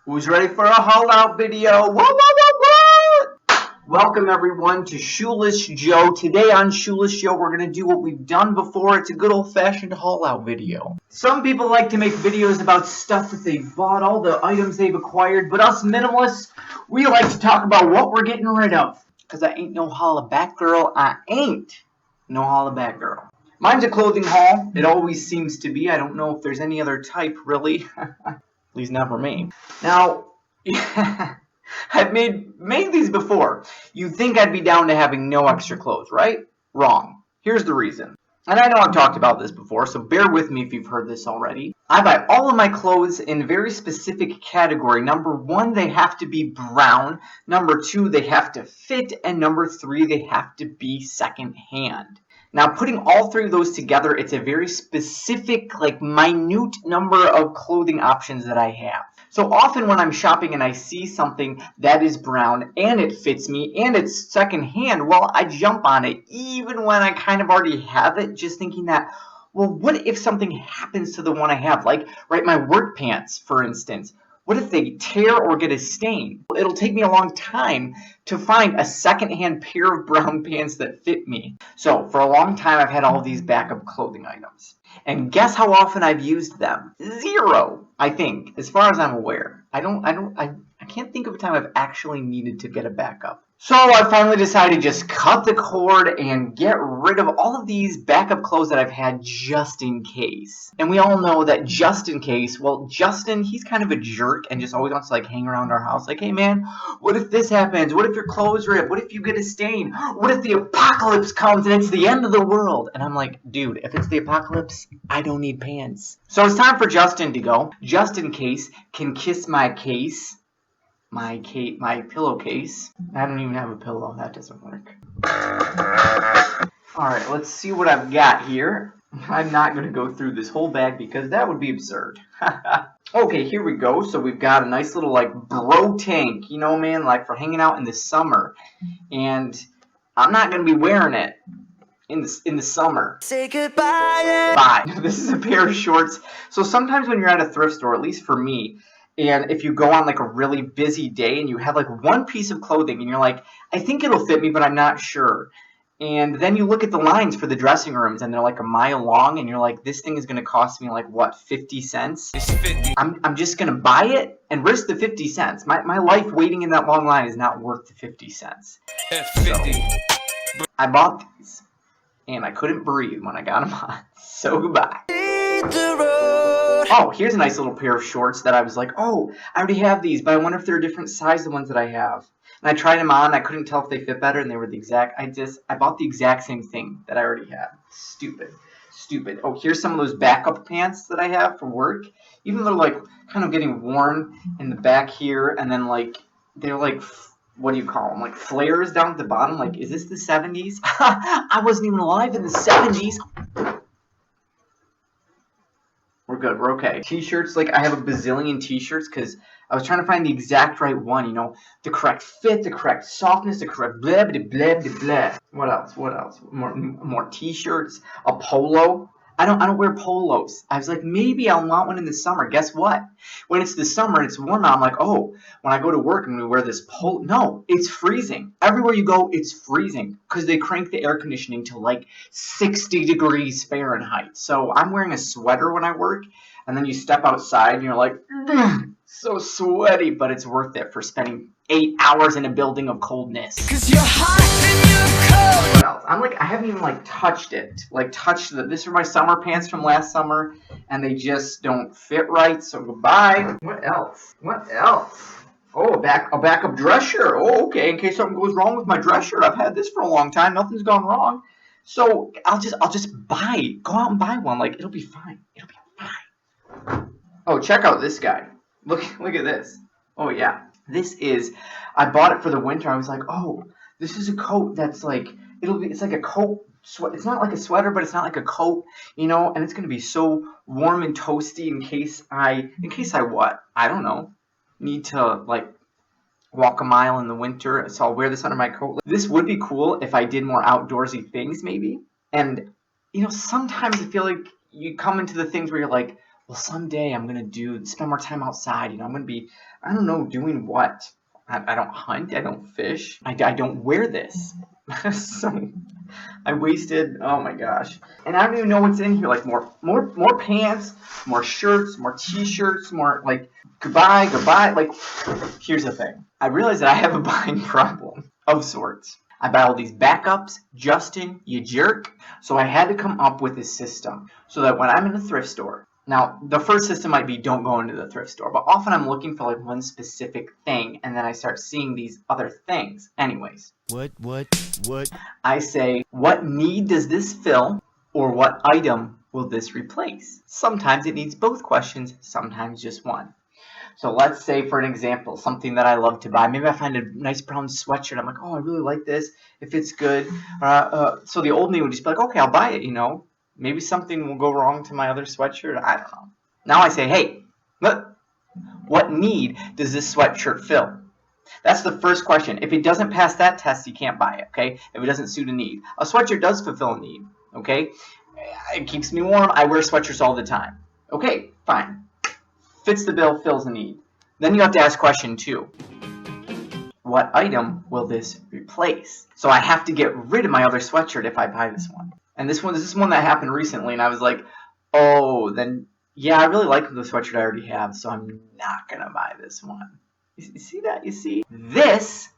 Who's ready for a haul out video? What? Welcome everyone to Shoeless Joe. Today on Shoeless Joe, we're going to do what we've done before. It's a good old-fashioned haul out video. Some people like to make videos about stuff that they've bought, all the items they've acquired, but us minimalists, we like to talk about what we're getting rid of. Because I ain't no holla back girl. I ain't no holla back girl. Mine's a clothing haul. It always seems to be. I don't know if there's any other type, really. At least not for me. Now, I've made these before. You'd think I'd be down to having no extra clothes, right? Wrong. Here's the reason. And I know I've talked about this before, so bear with me if you've heard this already. I buy all of my clothes in a very specific category. Number one, they have to be brown. Number two, they have to fit. And number three, they have to be secondhand. Now, putting all three of those together, it's a very specific, minute number of clothing options that I have. So often when I'm shopping and I see something that is brown and it fits me and it's secondhand, well, I jump on it even when I kind of already have it, just thinking that, well, what if something happens to the one I have? Like, right, my work pants, for instance. What if they tear or get a stain? It'll take me a long time to find a secondhand pair of brown pants that fit me. So for a long time, I've had all these backup clothing items. And guess how often I've used them? Zero, I think, as far as I'm aware. I can't think of a time I've actually needed to get a backup. So I finally decided to just cut the cord and get rid of all of these backup clothes that I've had just in case. And we all know that just in case, well, Justin, he's kind of a jerk and just always wants to hang around our house. Like, hey man, what if this happens? What if your clothes rip? What if you get a stain? What if the apocalypse comes and it's the end of the world? And I'm like, dude, if it's the apocalypse, I don't need pants. So it's time for Justin to go. Just in case can kiss my case. My pillowcase. I don't even have a pillow. That doesn't work. Alright, let's see what I've got here. I'm not going to go through this whole bag because that would be absurd. Okay, here we go. So we've got a nice little bro tank, you know, man, for hanging out in the summer. And I'm not going to be wearing it in the summer. Say goodbye. Bye. This is a pair of shorts. So sometimes when you're at a thrift store, at least for me, and if you go on a really busy day and you have one piece of clothing and you're like, I think it'll fit me, but I'm not sure. And then you look at the lines for the dressing rooms and they're a mile long and you're like, this thing is going to cost me what, 50 cents? It's 50. I'm just going to buy it and risk the 50 cents. My life waiting in that long line is not worth the 50 cents. F50. So, I bought these and I couldn't breathe when I got them on. So goodbye. Oh, here's a nice little pair of shorts that I was like, oh, I already have these, but I wonder if they're a different size than the ones that I have. And I tried them on. I couldn't tell if they fit better, and they were the exact. I bought the exact same thing that I already had. Stupid. Oh, here's some of those backup pants that I have for work. Even though they're kind of getting worn in the back here, and then they're what do you call them? Flares down at the bottom. Is this the 70s? I wasn't even alive in the 70s. We're good. We're okay. T-shirts, I have a bazillion T-shirts because I was trying to find the exact right one, you know, the correct fit, the correct softness, the correct blah, blah, blah, blah, blah. What else? More T-shirts, a polo. I don't wear polos. I was like, maybe I'll want one in the summer. Guess what? When it's the summer and it's warm out, I'm like, oh, when I go to work, I'm going to wear this polo. No, it's freezing. Everywhere you go, it's freezing because they crank the air conditioning to 60 degrees Fahrenheit. So I'm wearing a sweater when I work, and then you step outside and you're like, so sweaty, but it's worth it for spending 8 hours in a building of coldness. Because you're hot and you're cold. What else? I haven't even touched it. These are my summer pants from last summer, and they just don't fit right, so goodbye. What else? Oh, a backup dress shirt. Oh, okay, in case something goes wrong with my dress shirt. I've had this for a long time. Nothing's gone wrong. So I'll just go out and buy one. It'll be fine. Oh, check out this guy. Look at this. Oh yeah. I bought it for the winter. I was like, oh, this is a coat that's it's like a coat. It's not like a sweater, but it's not like a coat, you know, and it's going to be so warm and toasty in case I what? I don't know. Need to walk a mile in the winter, so I'll wear this under my coat. This would be cool if I did more outdoorsy things maybe. And you know, sometimes I feel like you come into the things where you're like, well, someday I'm going to spend more time outside. I'm going to be, I don't know, doing what? I don't hunt. I don't fish. I don't wear this. So I wasted, oh my gosh. And I don't even know what's in here. Like more pants, more shirts, more t-shirts, more like goodbye. Like, here's the thing. I realized that I have a buying problem of sorts. I buy all these backups. Justin, you jerk. So I had to come up with a system so that when I'm in a thrift store, now the first system might be don't go into the thrift store, but often I'm looking for like one specific thing and then I start seeing these other things. Anyways. What? I say, what need does this fill, or what item will this replace? Sometimes it needs both questions, sometimes just one. So let's say, for an example, something that I love to buy. Maybe I find a nice brown sweatshirt. I'm like, oh, I really like this. If it's good. So the old me would just be like, okay, I'll buy it, Maybe something will go wrong to my other sweatshirt. I don't know. Now I say, hey, look, what need does this sweatshirt fill? That's the first question. If it doesn't pass that test, you can't buy it, okay? If it doesn't suit a need. A sweatshirt does fulfill a need, okay? It keeps me warm. I wear sweatshirts all the time. Okay, fine. Fits the bill, fills a need. Then you have to ask question 2. What item will this replace? So I have to get rid of my other sweatshirt if I buy this one. And this is one that happened recently, and I was like, oh, then, yeah, I really like the sweatshirt I already have, so I'm not going to buy this one. You see that? You see? This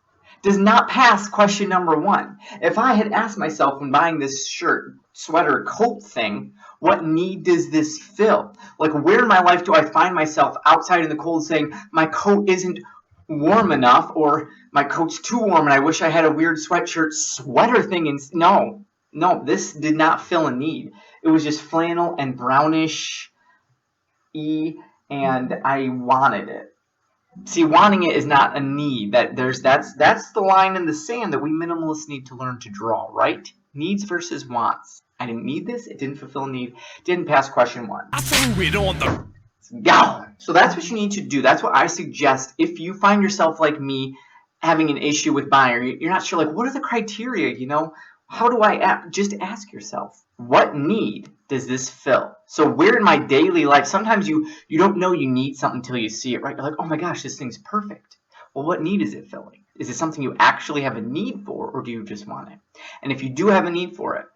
does not pass question number 1. If I had asked myself when buying this shirt, sweater, coat thing, what need does this fill? Like, where in my life do I find myself outside in the cold saying, my coat isn't warm enough, or my coat's too warm and I wish I had a weird sweater thing? No, this did not fill a need. It was just flannel and brownish-y, and I wanted it. See, wanting it is not a need. That's the line in the sand that we minimalists need to learn to draw, right? Needs versus wants. I didn't need this. It didn't fulfill a need. Didn't pass question 1. I threw it on the... Go! So that's what you need to do. That's what I suggest. If you find yourself like me having an issue with buying, you're not sure, like, what are the criteria, How do I act? Just ask yourself, what need does this fill? So where in my daily life, sometimes you don't know you need something until you see it, right? You're like, oh my gosh, this thing's perfect. Well, what need is it filling? Is it something you actually have a need for, or do you just want it? And if you do have a need for it,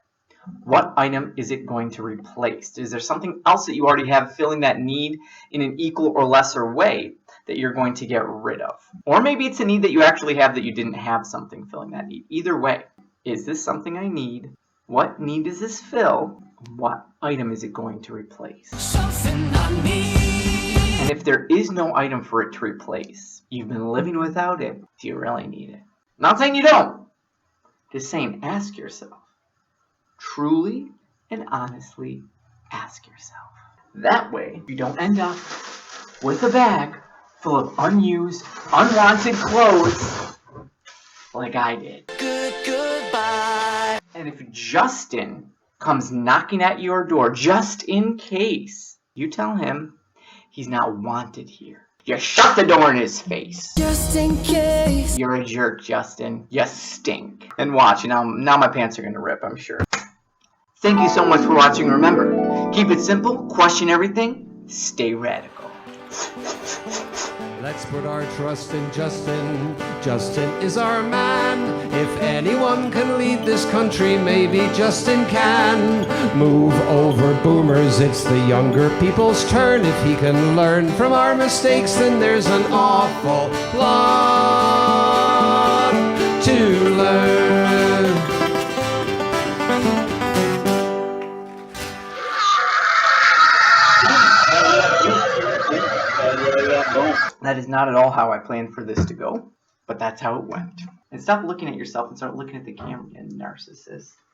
what item is it going to replace? Is there something else that you already have filling that need in an equal or lesser way that you're going to get rid of? Or maybe it's a need that you actually have that you didn't have something filling that need. Either way, is this something I need? What need does this fill? What item is it going to replace? Something I need. And if there is no item for it to replace, you've been living without it, do you really need it? Not saying you don't. Just saying, ask yourself. Truly and honestly ask yourself. That way, you don't end up with a bag full of unused, unwanted clothes like I did. Goodbye. And if Justin comes knocking at your door, just in case, you tell him he's not wanted here. You shut the door in his face. Just in case. You're a jerk, Justin. You stink. And watch, now my pants are going to rip, I'm sure. Thank you so much for watching. Remember, keep it simple, question everything, stay radical. Let's put our trust in Justin. Justin is our man. If anyone can lead this country, maybe Justin can. Move over boomers, it's the younger people's turn. If he can learn from our mistakes, then there's an awful lot to learn. That is not at all how I planned for this to go, but that's how it went. And stop looking at yourself and start looking at the camera, you narcissist.